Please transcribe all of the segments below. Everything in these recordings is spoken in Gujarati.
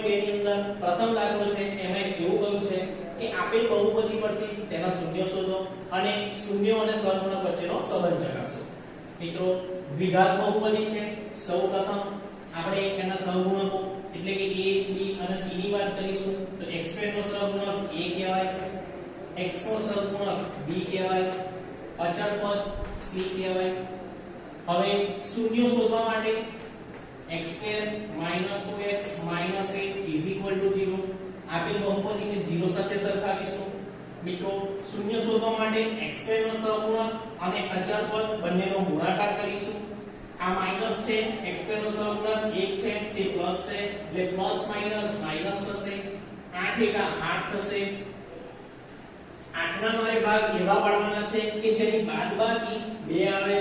2 ની અંદર પ્રથમ દાખલો છે એમાં એવું કહ્યું છે કે આપેલ બહુપદી પરથી તેના શૂન્ય શોધો અને શૂન્ય અને સહગુણક વચ્ચેનો સંબંધ ચકાસો. મિત્રો દ્વિઘાત બહુપદી છે, સૌપ્રથમ આપણે એના સહગુણકો એટલે કે a b અને c ની વાત કરીશું. તો x2 નો સહગુણક a કહેવાય, x નો સહગુણક b કહેવાય, અચળ પદ c કહેવાય. હવે શૂન્ય શોધવા માટે x2 2x 8 0 આપેલ બહુપદીને 0 સાથે સરખાવીશું. મિત્રો શૂન્ય શોધવા માટે x2 નો સહગુણક અને અચળ પદ બંનેનો ગુણાકાર કરીશું. આ માઈનસ છે, x2 નો સહગુણક 1 છે તે પ્લસ છે એટલે પ્લસ માઈનસ માઈનસ થશે. 8 * 8 થશે. 8 ના મારે ભાગ એવા પાડવાના છે કે જેની બાદબાકી 2 આવે.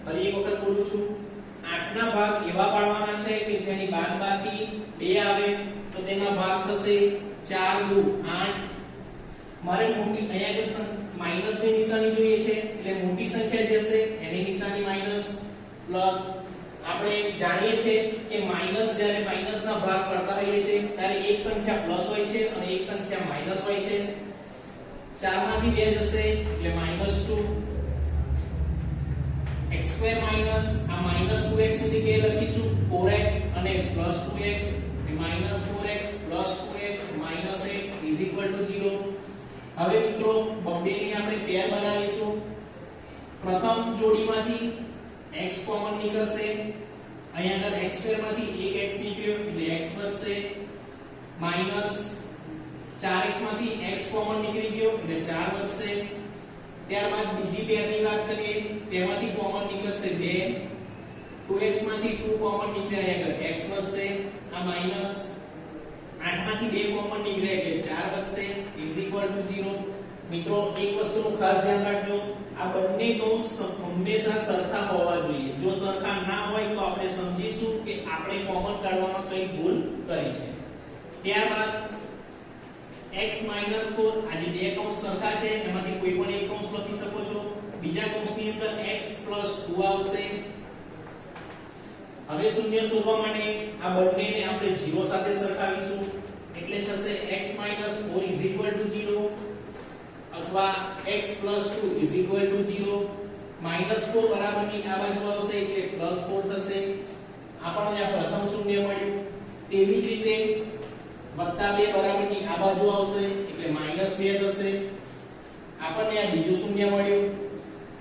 ફરી એક વખત બોલું છું, 8 ના ભાગ એવા પાડવાના છે કે જેની બાદબાકી 2 આવે. તો તેના ભાગ થશે 4 * 8. મારે મોટી અહીંયા જે માઈનસ ની નિશાની જોઈએ છે એટલે મોટી સંખ્યા જે હશે એની નિશાની માઈનસ પ્લસ. આપણે જાણીએ છીએ કે માઈનસ જ્યારે માઈનસના ભાગ પડતા હોઈએ છે ત્યારે એક સંખ્યા પ્લસ હોય છે અને એક સંખ્યા માઈનસ હોય છે. 4 માંથી 2 જશે એટલે -2 x2 માઈનસ આ -2x સુધી કે લખીશું 4x અને +2x -4x +2x -8 0. હવે મિત્રો બંનેની આપણે પેર બનાવીશું. પ્રથમ જોડીમાંથી x કોમન નીકળશે. અહીંયા આગળ x2 માંથી 1x નીકળ્યો એટલે x વધશે. -4x માંથી x કોમન નીકળી ગયો એટલે 4 વધશે. ત્યારબાદ બીજી પેરની વાત કરીએ, તેમાંથી કોમન નીકળશે 2. 2x માંથી 2 કોમન નીકળ્યા એટલે x વધશે. આ માઈનસ 8 માંથી 2 કોમન નીકળે એટલે 4 વધશે =0. મિત્રો એક વસ્તુનું ખાસ ધ્યાન રાખજો, આ બંને કૌંસ હંમેશા સરખા હોવા જોઈએ. જો સરખા ના હોય તો આપણે સમજીશું કે આપણે કોમન કાઢવામાં કઈ ભૂલ કરી છે. ત્યારબાદ x - 4 આ જે બે કૌંસ સરખા છે એમાંથી કોઈ પણ એક કૌંસ લખી શકો છો. બીજા કૌંસની અંદર x + 2 આવશે. હવે શૂન્ય શોધવા માટે આ બંનેને આપણે 0 સાથે સરખાવીશું એટલે થશે x - 4 0 અથવા x + 2 0. -4 બરાબરની આ બાજુ આવશે એટલે +4 થશે. આપણને આ પ્રથમ શૂન્ય મળ્યું. તેવી જ રીતે +2 બરાબરની આ બાજુ આવશે એટલે -2 થશે. આપણને આ બીજું શૂન્ય મળ્યું.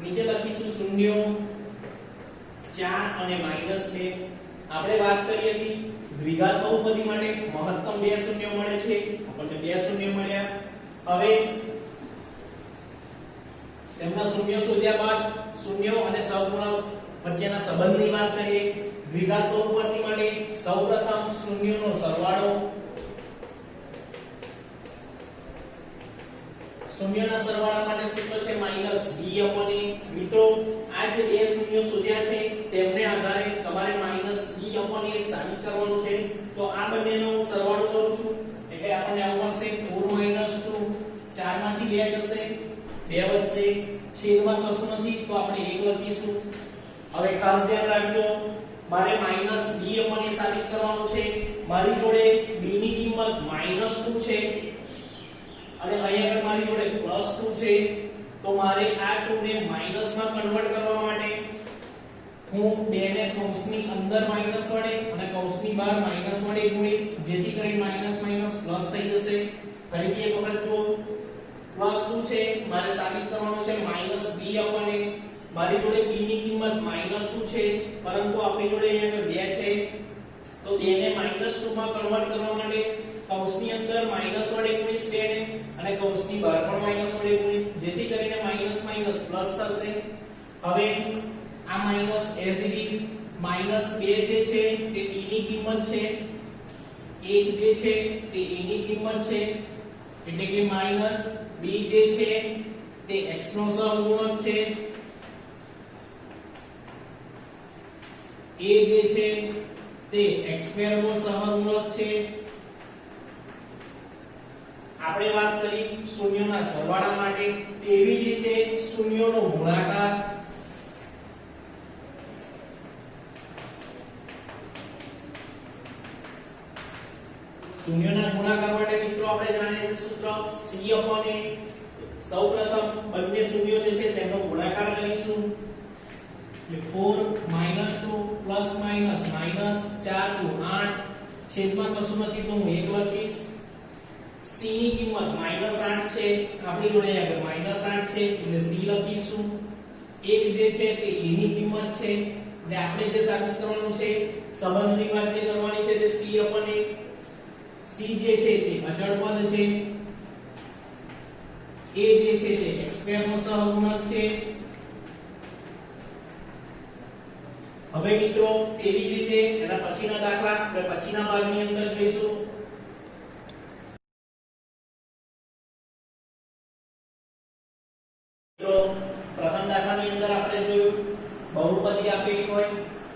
નીચે લખીશું શૂન્ય 4 અને -2. આપણે વાત કરી હતી દ્વિઘાત બહુપદી માટે મહત્તમ 2 શૂન્ય મળે છે. આપણને 2 શૂન્ય મળ્યા. હવે તેમના શૂન્ય શોધ્યા બાદ શૂન્યો અને સહગુણક વચ્ચેના સંબંધની વાત કરીએ. દ્વિઘાત બહુપદી માટે સૌપ્રથમ શૂન્યોનો સરવાળો, શૂન્યના સરવાળા માટે સૂત્ર છે -b/a. મિત્રો આ જે બે શૂન્યો શોધ્યા છે તેમને આધારે તમારે -b/a સાબિત કરવાનું છે. તો આ બંનેનો સરવાળો કરું છું એટલે આપણને આવું મળશે 4 - 2. 4 માંથી 2 જશે 2 વધશે. છેદમાં કશું નથી તો આપણે 1 લખીશું. હવે ખાસ ધ્યાન રાખજો, મારે -b/a સાબિત કરવાનું છે. મારી જોડે b ની કિંમત -2 છે અને અહીંયા આગળ મારી જોડે +2 છે. તો મારે આ 2 ને માઈનસમાં કન્વર્ટ કરવા માટે હું 2 ને કૌંસની અંદર માઈનસ વડે અને કૌંસની બહાર માઈનસ વડે ગુણીશ, જેથી કરીને માઈનસ માઈનસ પ્લસ થઈ જશે. ફરીથી એક વખત જો +2 છે મારે સાબિત કરવાનું છે -b/a. મારી જોડે b ની કિંમત -2 છે પરંતુ આપણી જોડે અહીંયા 2 છે. તો 2 ને -2 માં કન્વર્ટ કરવા માટે કૌંસની અંદર માઈનસ વડે ગુણીશ 2 ને અને કૌંસની બહાર પણ માઈનસ વડે ગુણીશ, જેથી કરીને માઈનસ માઈનસ પ્લસ થશે. હવે આ માઈનસ એઝ ઇટ ઇઝ -2 જે છે તે b ની કિંમત છે, 1 જે છે તે a ની કિંમત છે એટલે કે -b જે છે તે x નો સહગુણક છે, a જે છે તે x2 નો સહગુણક છે. આપણે વાત કરી શૂન્યોના સરવાળા માટે, તેવી જ રીતે શૂન્યોનો ગુણાકાર. શૂન્યના ગુણાકાર માટે મિત્રો આપણે જાણીએ છીએ સૂત્ર c/a. સૌપ્રથમ બંને શૂન્યો જે છે તેમનો ગુણાકાર કરીશું. 4 -2 પ્લસ માઈનસ -4 * 8 છેદમાં કશું નથી તો હું 1 લખીશ. c ની કિંમત -8 છે, આપણી જોડે આગળ -8 છે એટલે c લખીશું. 1 જે છે તે a ની કિંમત છે એટલે આપણે જે સાબિત કરવાનું છે સંબંધની વાત જે કરવાની છે તે c/a. c જે છે તે અચળ પદ છે, a જે છે તે x² નો સહગુણક છે. હવે મિત્રો તેવી જ રીતે એના પછીના દાખલા આપણે પછીના ભાગની અંદર જોઈશું. તો પ્રથમ દાખલાની અંદર આપણે જોયું બહુપદી આપેલી હોય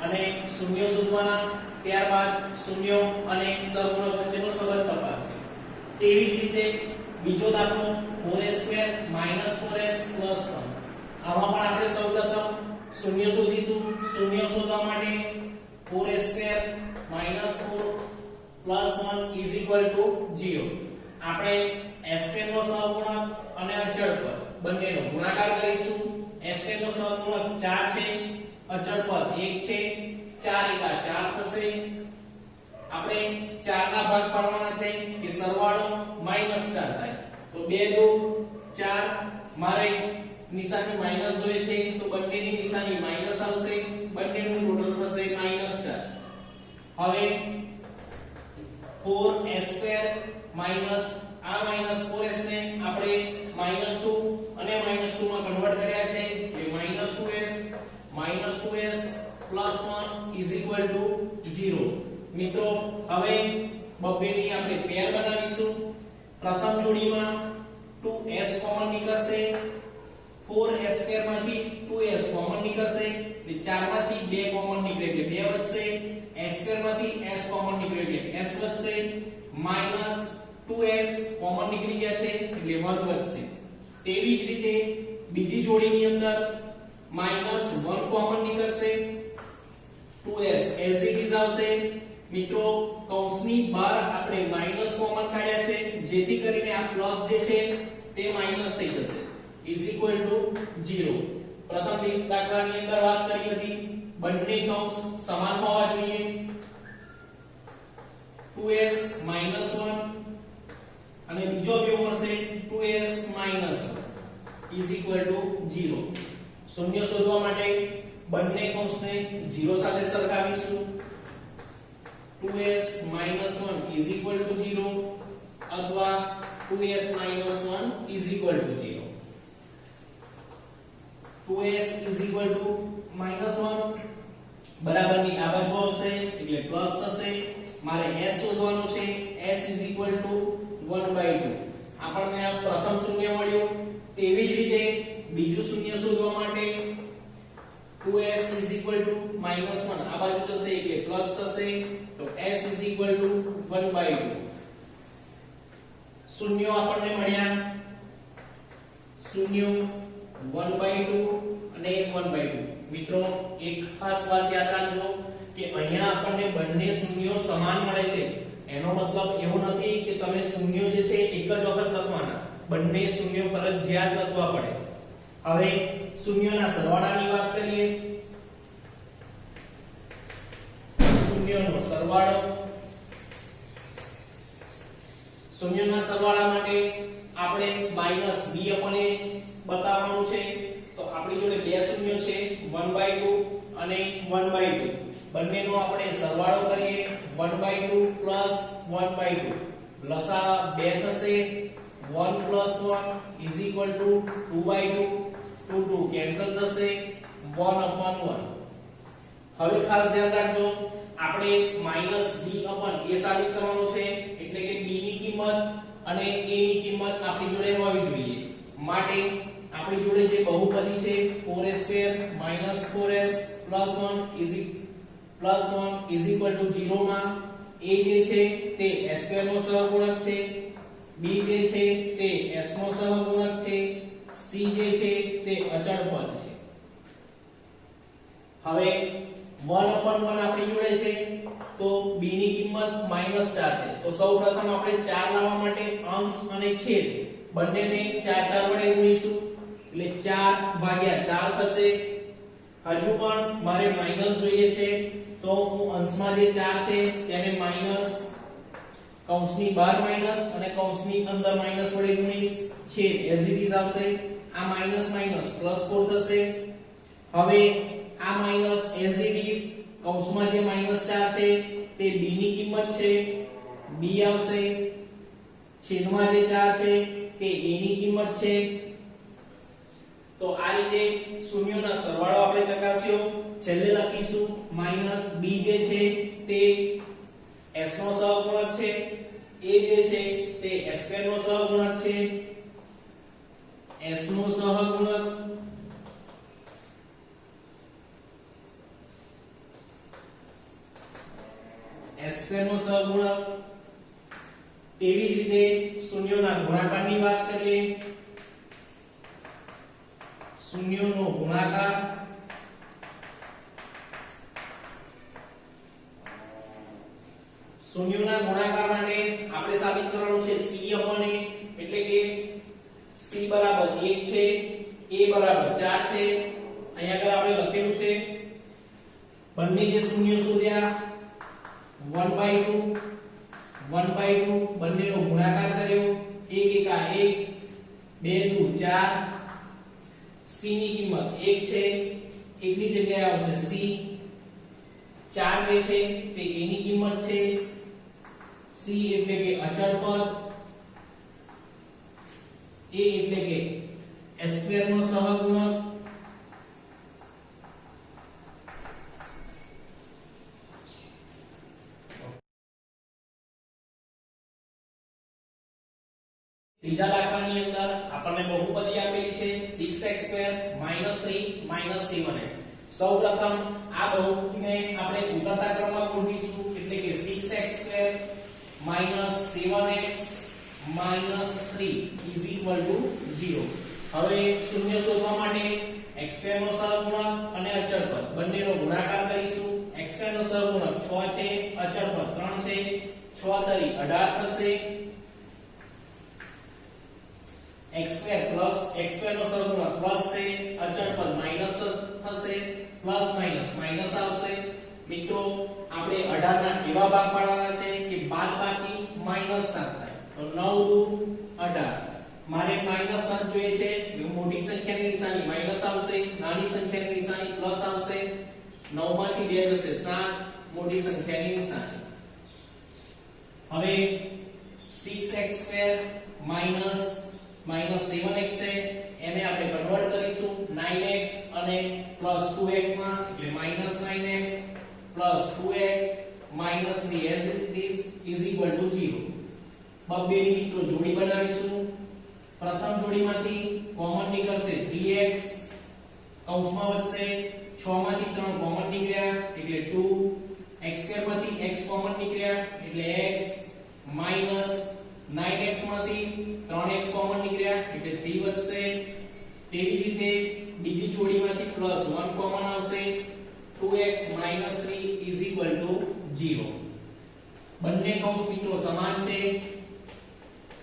અને શૂન્યો શોધવાના, ત્યારબાદ શૂન્યો અને સહગુણક વચ્ચેનો સંબંધ તપાસશે. તેવી જ રીતે બીજો દાખલો 4s² - 4s + 1. આમાં પણ આપણે સૌપ્રથમ શૂન્ય શોધીશું. શૂન્ય શોધવા માટે 4s² - 4 + 1 = 0. આપણે s² નો સહગુણક અને અચળ પદ બંનેનો ગુણાકાર કરીશું. s² નો સહગુણક 4 છે, અચળ પદ 1 છે, 4 * 4 થશે. આપણે 4 ના ભાગ પાડવાના છે કે સરવાળો -4 થાય તો 2 * 2 = 4. મારે નિશાની માઈનસ જોઈએ છે તો બંનેની નિશાની માઈનસ આવશે, બંનેનું ટોટલ થશે -4. હવે 4s² માઈનસ આ -4s ને આપણે -2 અને -2 માં કન્વર્ટ કર્યા છે એટલે -2s + 1 = 0. મિત્રો હવે બબ્બેની આપણે પેર બનાવીશું. પ્રથમ જોડીમાં 2s કોમન નીકળશે, 4s² માંથી 2s કોમન નીકળશે એટલે 4 માંથી 2 કોમન નીકળે એટલે 2 વધશે. s² માંથી s કોમન નીકળે એટલે s વધશે. -2s કોમન નીકળી ગયા છે એટલે 1 વધશે. તેવી જ રીતે બીજી જોડીની અંદર -1 કોમન નીકળશે, 2s as it is આવશે. મિત્રો કૌંસની બહાર આપણે માઈનસ કોમન કાઢ્યા છે જેથી કરીને આ પ્લસ જે છે તે માઈનસ થઈ જશે =0. પ્રથમ દાખલાની અંદર વાત કરી હતી બંને કૌંસ સમાન હોવા જોઈએ. 2s - 1 અને બીજો અવયવ મળશે 2s - 1 = 0. શૂન્ય શોધવા માટે બંને કૌંસને 0 સાથે સરખાવીશું. 2s - 1 = 0 અથવા 2s - 1 = 0. 2s = -1 બરાબરની આ બાજુ આવશે એટલે પ્લસ થશે. મારે s શોધવાનું છે, s = 1/2. આપણને આ પ્રથમ શૂન્ય મળ્યું. તેવી જ રીતે બીજું શૂન્ય શોધવા માટે 2s = -1 આ બાજુ જશે એટલે પ્લસ થશે તો s = 1/2. શૂન્યો આપણને મળ્યા, શૂન્યો 1/2 અને 1/2. મિત્રો એક ખાસ વાત યાદ રાખજો કે અહીંયા આપણને બંને શૂન્યો સમાન મળે છે. એનો મતલબ એવો નથી કે તમે શૂન્યો જે છે એક જ વખત લખવાના, બંને શૂન્યો ફરજિયાત લખવા પડે. હવે શૂન્યોના સરવાળાની વાત કરીએ. શૂન્યોનો સરવાળો, શૂન્યના સરવાળા માટે આપણે -b/a બતાવવાનું છે. તો આપણી જોડે બે શૂન્યો છે 1/2 અને 1/2. બંનેનો આપણે સરવાળો કરીએ 1/2 + 1/2. લસા 2 થશે. 1 + 1 = 2/2. 2 કેન્સલ થશે. 1/1. હવે ખાસ ધ્યાન રાખજો આપણે -b/a સાબિત કરવાનું છે એટલે કે b ની કિંમત અને a ની કિંમત આપણી જોડે હોવી જોઈએ. માટે આપણી જોડે જે બહુપદી છે 4s² - 4s + 1 = 0 માં a જે છે તે s² નો સહગુણક છે, b જે છે તે s નો સહગુણક છે, c જે છે તે અચળ પદ છે. હવે 1/1 આપણી જોડે છે તો b ની કિંમત -4 છે તો સૌપ્રથમ આપણે 4 લાવવા માટે અંશ અને છેદ બંનેને 4 વડે ગુણીશું એટલે 4 ભાગ્યા 4 થશે હજુ પણ મારે માઈનસ જોઈએ છે તો હું અંશમાં જે 4 છે તેને માઈનસ કૌંસની બહાર માઈનસ અને કૌંસની અંદર માઈનસ વડે ગુણીશ છેદ એઝ ઇટ ઇઝ આવશે આ માઈનસ માઈનસ +4 થશે હવે આ માઈનસ એઝ ઇટ ઇઝ કૌંસમાં જે -4 છે તે b ની કિંમત છે b આવશે છેદમાં જે 4 છે તે a ની કિંમત છે તો આ રીતે શૂન્યોના સરવાળો આપણે ચકાસ્યો છેલ્લે લખીશું -b જે છે તે s નો સહગુણક છે a જે છે તે s² નો સહગુણક છે s નો સહગુણક s² નો સહગુણક તેવી જ રીતે શૂન્યોના ગુણાકારની વાત કરીએ શૂન્યોનો ગુણાકાર શૂન્યોના ગુણાકાર માટે આપણે સાબિત કરવાનું છે c/a એટલે કે c બરાબર 1 છે a બરાબર 4 છે અહીંયા આગળ આપણે લખેલું છે બંને જે શૂન્ય શોધ્યા 1/2 બંનેનો ગુણાકાર કર્યો 1 1 આ 1 2 2 4 c ની કિંમત 1 છે 1 ની જગ્યાએ આવશે c 4 જે છે તે a ની કિંમત છે c એટલે કે અચળ પદ a એટલે કે s² નો સહગુણક ત્રીજા દાખલાની અંદર આપણને બહુપદી આપેલી છે 6x² - 3 - 7x સૌપ્રથમ આ બહુપદીને આપણે ઉતરતા ક્રમમાં ગોઠવીશું એટલે કે 6x² - 7x - 3 0 હવે શૂન્ય શોધવા માટે x² નો સહગુણક અને અચળ પદ બંનેનો ગુણાકાર કરીશું x² નો સહગુણક 6 છે અચળ પદ 3 છે 6 તરી 18 થશે x² પ્લસ x² નો સહગુણક પ્લસ છે અચળ પદ માઈનસ થશે પ્લસ માઈનસ માઈનસ આવશે મિત્રો આપણે 18 ના કેવા ભાગ પાડવાના છે કે બાદબાકી -7 થાય તો 9 દુ 18 મારે -7 જોઈએ છે મોટી સંખ્યાની નિશાની માઈનસ આવશે નાની સંખ્યાની નિશાની પ્લસ આવશે 9 માંથી 2 જશે 7 મોટી સંખ્યાની નિશાની હવે 6x² -7x છે એને આપણે કન્વર્ટ કરીશું 9x અને +2x માં એટલે -9x +2x -3 as it is = 0 બબ્બેની મિત્રો જોડી બનાવીશું પ્રથમ જોડીમાંથી કોમન નીકળશે 3x કૌંસમાં વધશે 6 માંથી 3 કોમન નીકળ્યા એટલે 2 x² માંથી x કોમન નીકળ્યા એટલે x માઈનસ 9x માંથી 3x કોમન નીકળ્યા એટલે 3 વધશે તેવી રીતે બીજી જોડીમાંથી +1 કોમન આવશે 2x - 3 = 0 બંને કૌંસ મિત્રો સમાન છે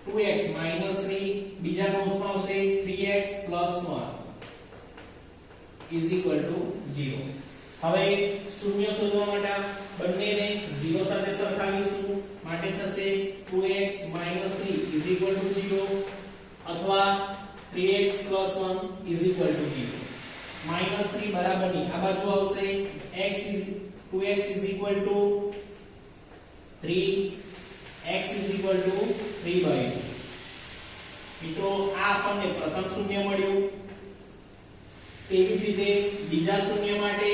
2x - 3 બીજા કૌંસમાં આવશે 3x + 1 0 હવે શૂન્ય શોધવા માટે બંનેને 0 સાથે સરખાવીશું માટે થશે 2x - 3 0 અથવા 3x + 1 0 -3 બરાબરની આ બાજુ આવશે x 2x 3 x 3/2 મિત્રો આ આપણને પ્રથમ શૂન્ય મળ્યું તેવી જ રીતે બીજા શૂન્ય માટે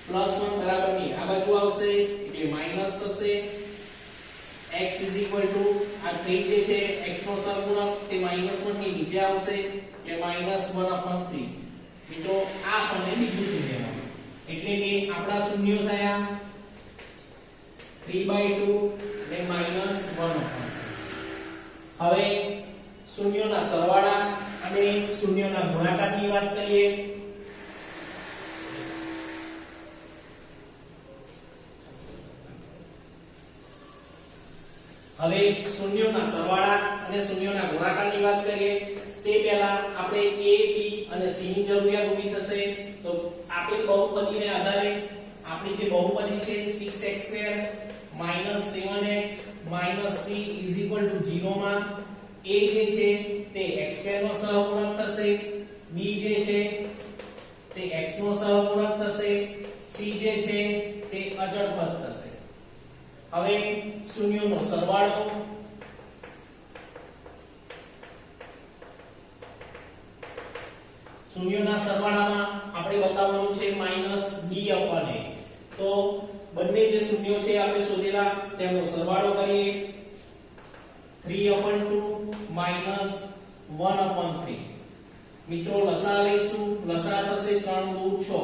+1 બરાબરની આ બાજુ આવશે એટલે માઈનસ થશે x આ 3 જે છે x નો સહગુણક તે -1 ની નીચે આવશે એટલે -1/3 મિત્રો આ આપણને બીજું શૂન્ય મળ્યું એટલે કે આપણા શૂન્યો થયા 3/2 એટલે -1/3 હવે શૂન્યોના સરવાળા અને શૂન્યોના ગુણાકારની વાત કરીએ હવે શૂન્યોના સરવાળા અને શૂન્યોના ગુણાકારની વાત કરીએ તે પહેલા આપણે a b અને c ની જરૂરિયાત ઊભી થશે. તો આપેલ બહુપદીને આધારે આપણી જે બહુપદી છે 6x² - 7x - 3 0 માં a જે છે તે x² નો સહગુણક થશે, b જે છે તે x નો સહગુણક થશે, c જે છે તે અચળ પદ થશે. હવે શૂન્યોનો સરવાળો શૂન્યોના સરવાળામાં આપણે બતાવવાનું છે -b/a. તો બંને જે શૂન્યો છે આપણે શોધેલા તેમનો સરવાળો કરીએ. 3/2 - 1/3. મિત્રો લસા લઈશું. લસા થશે 3 દુ 6.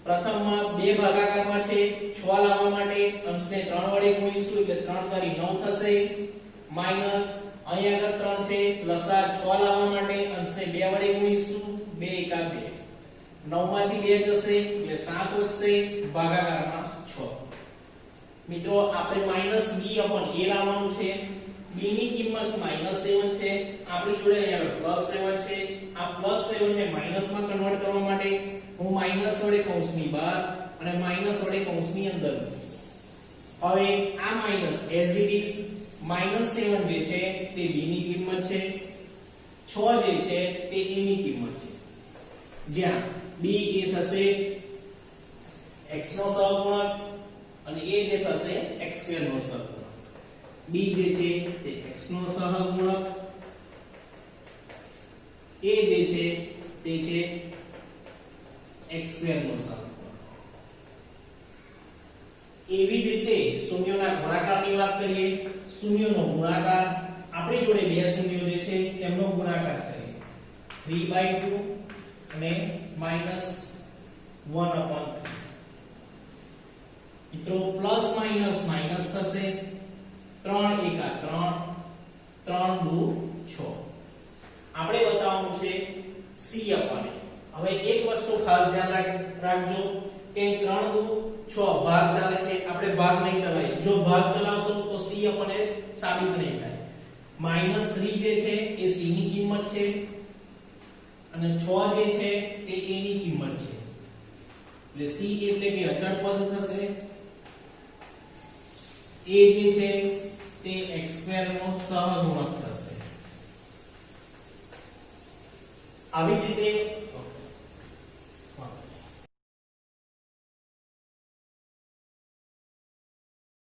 પ્રથમમાં બે ભાગાકારમાં છે 6 લાવવા માટે અંશને 3 વડે ગુણીશું એટલે 3 તારી 9 થશે માઈનસ અહીં આગળ 3 છે લસા 6 લાવવા માટે અંશને 2 વડે ગુણીશું 2 એકા 2 9 માંથી 2 જશે એટલે 7 વધશે ભાગાકારમાં 6. મિત્રો આપણે -b/a લાવવાનું છે. b ની કિંમત -7 છે, આપણી જોડે અહીંયા +7 છે. આ +7 ને માઈનસમાં કન્વર્ટ કરવા માટે હું માઈનસ વડે કૌંસની બહાર અને માઈનસ વડે કૌંસની અંદર મૂકીશ. હવે આ માઈનસ એઝ ઇટ ઇઝ -7 જે છે તે b ની કિંમત છે, 6 જે છે તે a ની કિંમત છે, જ્યાં b એ થશે x નો સહગુણક અને a જે થશે x² નો સહગુણક. b જે છે તે x નો સહગુણક, a જે છે તે છે x² નો સહગુણક. એવી જ રીતે શૂન્યોના ગુણાકારની વાત કરીએ. શૂન્યોનો ગુણાકાર આપણી જોડે બે શૂન્યો જે છે તેમનો ગુણાકાર કરીએ. 3/2 અને -1/3. મિત્રો પ્લસ માઈનસ માઈનસ થશે. 3 એકા 3 3 દુ 6. આપણે બતાવવાનું છે c/a. હવે એક વસ્તુ ખાસ ધ્યાન રાખજો કે 3 દુ 6 ભાગ ચાલે છે, આપણે ભાગ નહીં ચલાવીએ. જો ભાગ ચલાવશો તો c/a સાબિત નહીં થાય. -3 જે છે એ c ની કિંમત છે અને 6 જે છે તે a ની કિંમત છે. એટલે c એટલે કે અચળ પદ થશે. a જે છે તે x² નો સહગુણક થશે. આવી રીતે